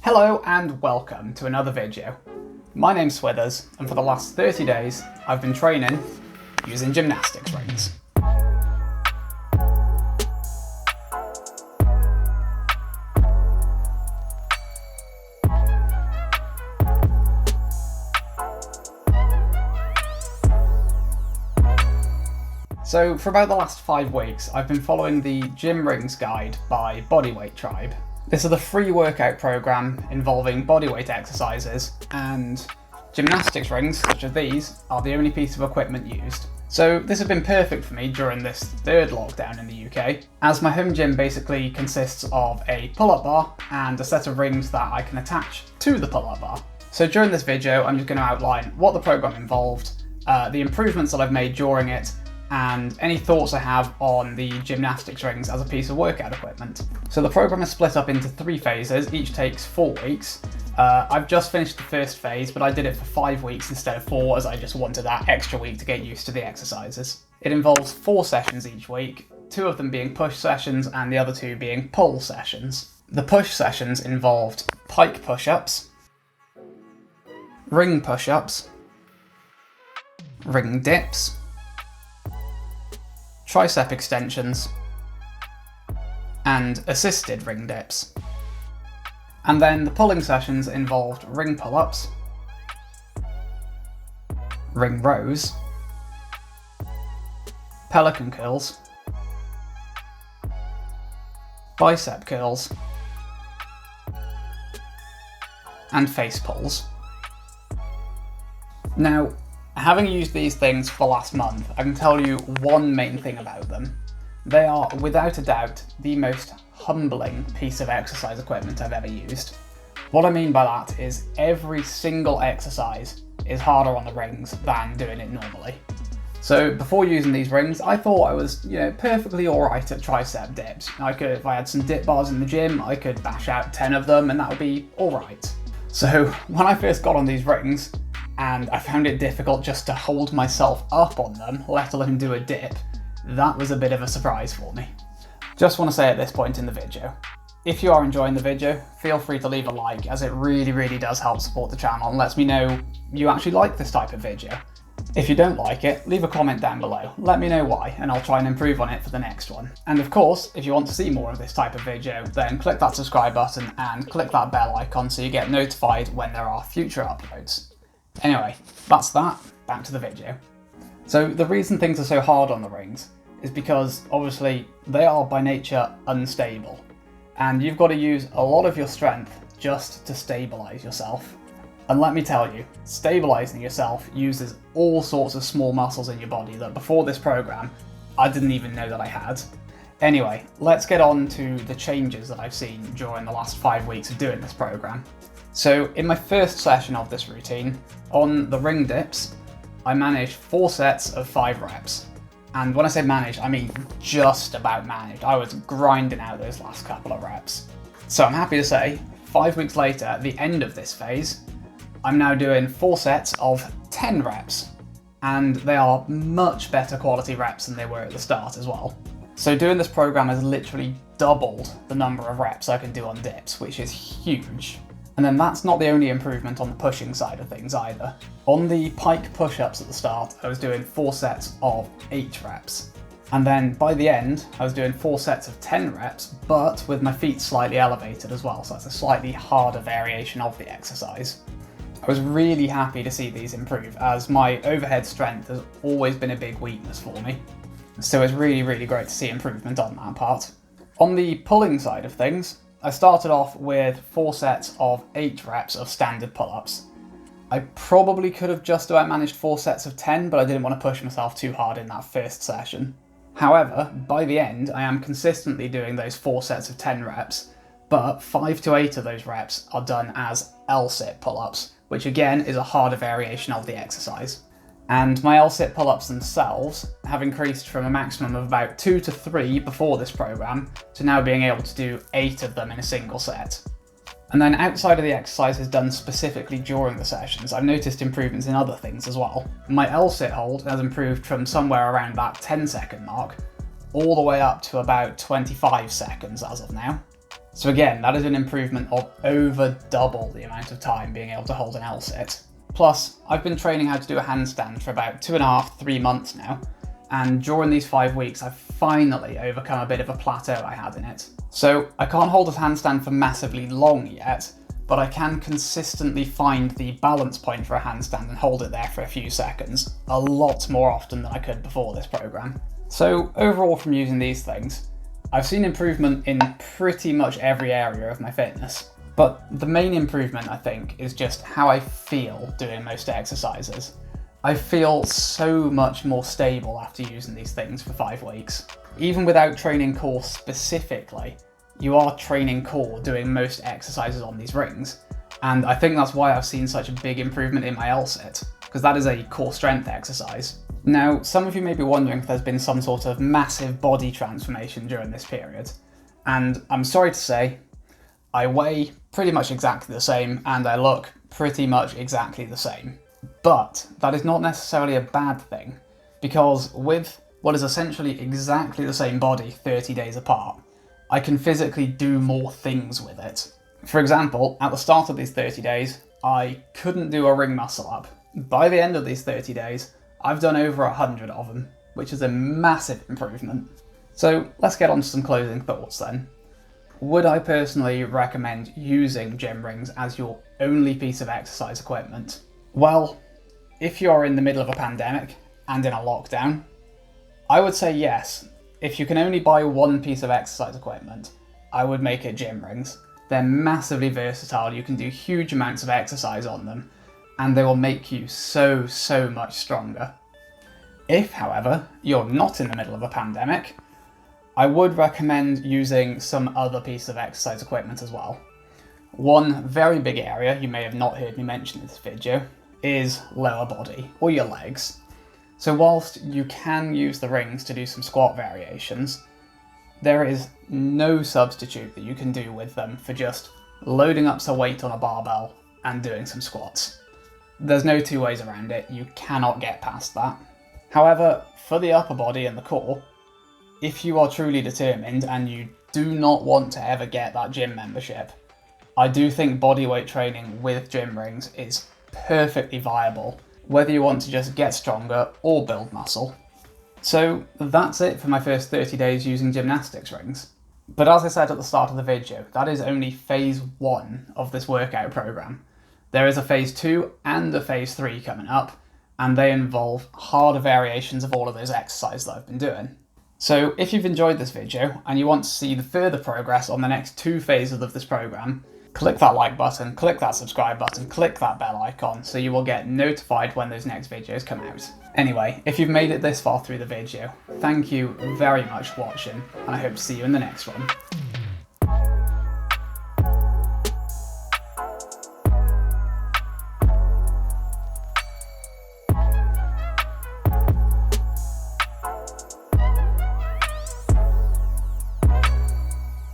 Hello and welcome to another video. My name's Swithers, and for the last 30 days I've been training using gymnastics rings. So for about the last 5 weeks I've been following the Gym Rings guide by Bodyweight Tribe. This is a free workout program involving bodyweight exercises, and gymnastics rings, such as these, are the only piece of equipment used. So this has been perfect for me during this third lockdown in the UK, as my home gym basically consists of a pull-up bar and a set of rings that I can attach to the pull-up bar. So during this video I'm just going to outline what the program involved, the improvements that I've made during it, and any thoughts I have on the gymnastics rings as a piece of workout equipment. So the program is split up into 3 phases, each takes 4 weeks. I've just finished the first phase, but I did it for 5 weeks instead of 4, as I just wanted that extra week to get used to the exercises. It involves 4 sessions each week, 2 of them being push sessions and the other 2 being pull sessions. The push sessions involved pike push-ups, ring push-ups, ring dips, tricep extensions, and assisted ring dips. And then the pulling sessions involved ring pull-ups, ring rows, pelican curls, bicep curls, and face pulls. Now, having used these things for the last month, I can tell you one main thing about them. They are, without a doubt, the most humbling piece of exercise equipment I've ever used. What I mean by that is every single exercise is harder on the rings than doing it normally. So before using these rings, I thought I was, perfectly alright at tricep dips. If I had some dip bars in the gym, I could bash out 10 of them and that would be alright. So when I first got on these rings, and I found it difficult just to hold myself up on them, let alone do a dip, that was a bit of a surprise for me. Just want to say at this point in the video, if you are enjoying the video, feel free to leave a like, as it really does help support the channel and lets me know you actually like this type of video. If you don't like it, leave a comment down below, let me know why, and I'll try and improve on it for the next one. And of course, if you want to see more of this type of video, then click that subscribe button and click that bell icon so you get notified when there are future uploads. Anyway, that's that, back to the video. So the reason things are so hard on the rings is because obviously they are by nature unstable, and you've got to use a lot of your strength just to stabilise yourself. And let me tell you, stabilising yourself uses all sorts of small muscles in your body that before this program I didn't even know that I had. Anyway, let's get on to the changes that I've seen during the last 5 weeks of doing this program. So in my first session of this routine, on the ring dips, I managed 4 sets of 5 reps. And when I say managed, I mean just about managed. I was grinding out those last couple of reps. So I'm happy to say, 5 weeks later, at the end of this phase, I'm now doing 4 sets of 10 reps. And they are much better quality reps than they were at the start as well. So doing this program has literally doubled the number of reps I can do on dips, which is huge. And then that's not the only improvement on the pushing side of things either. On the pike push-ups at the start, I was doing 4 sets of 8 reps. And then by the end, I was doing 4 sets of 10 reps, but with my feet slightly elevated as well, so that's a slightly harder variation of the exercise. I was really happy to see these improve, as my overhead strength has always been a big weakness for me. So it's really great to see improvement on that part. On the pulling side of things, I started off with 4 sets of 8 reps of standard pull-ups. I probably could have just about managed 4 sets of 10, but I didn't want to push myself too hard in that first session. However, by the end, I am consistently doing those 4 sets of 10 reps, but 5 to 8 of those reps are done as L-sit pull-ups, which again is a harder variation of the exercise. And my L-sit pull-ups themselves have increased from a maximum of about 2 to 3 before this program to now being able to do 8 of them in a single set. And then outside of the exercises done specifically during the sessions, I've noticed improvements in other things as well. My L-sit hold has improved from somewhere around that 10-second mark all the way up to about 25 seconds as of now. So again, that is an improvement of over double the amount of time being able to hold an L-sit. Plus, I've been training how to do a handstand for about 2.5, 3 months now, and during these 5 weeks I've finally overcome a bit of a plateau I had in it. So I can't hold a handstand for massively long yet, but I can consistently find the balance point for a handstand and hold it there for a few seconds, a lot more often than I could before this program. So overall from using these things, I've seen improvement in pretty much every area of my fitness. But the main improvement, I think, is just how I feel doing most exercises. I feel so much more stable after using these things for 5 weeks. Even without training core specifically, you are training core doing most exercises on these rings. And I think that's why I've seen such a big improvement in my L-sit, because that is a core strength exercise. Now, some of you may be wondering if there's been some sort of massive body transformation during this period. And I'm sorry to say, I weigh pretty much exactly the same and I look pretty much exactly the same. But that is not necessarily a bad thing, because with what is essentially exactly the same body 30 days apart, I can physically do more things with it. For example, at the start of these 30 days, I couldn't do a ring muscle up. By the end of these 30 days, I've done over 100 of them, which is a massive improvement. So let's get on to some closing thoughts then. Would I personally recommend using gym rings as your only piece of exercise equipment? Well, if you're in the middle of a pandemic and in a lockdown, I would say yes. If you can only buy one piece of exercise equipment, I would make it gym rings. They're massively versatile, you can do huge amounts of exercise on them, and they will make you so much stronger. If, however, you're not in the middle of a pandemic, I would recommend using some other piece of exercise equipment as well. One very big area you may have not heard me mention in this video is lower body, or your legs. So whilst you can use the rings to do some squat variations, there is no substitute that you can do with them for just loading up some weight on a barbell and doing some squats. There's no two ways around it, you cannot get past that. However, for the upper body and the core, if you are truly determined and you do not want to ever get that gym membership, I do think bodyweight training with gym rings is perfectly viable, whether you want to just get stronger or build muscle. So that's it for my first 30 days using gymnastics rings. But as I said at the start of the video, that is only phase 1 of this workout program. There is a phase 2 and a phase 3 coming up, and they involve harder variations of all of those exercises that I've been doing. So if you've enjoyed this video and you want to see the further progress on the next 2 phases of this program, click that like button, click that subscribe button, click that bell icon so you will get notified when those next videos come out. Anyway, if you've made it this far through the video, thank you very much for watching, and I hope to see you in the next one.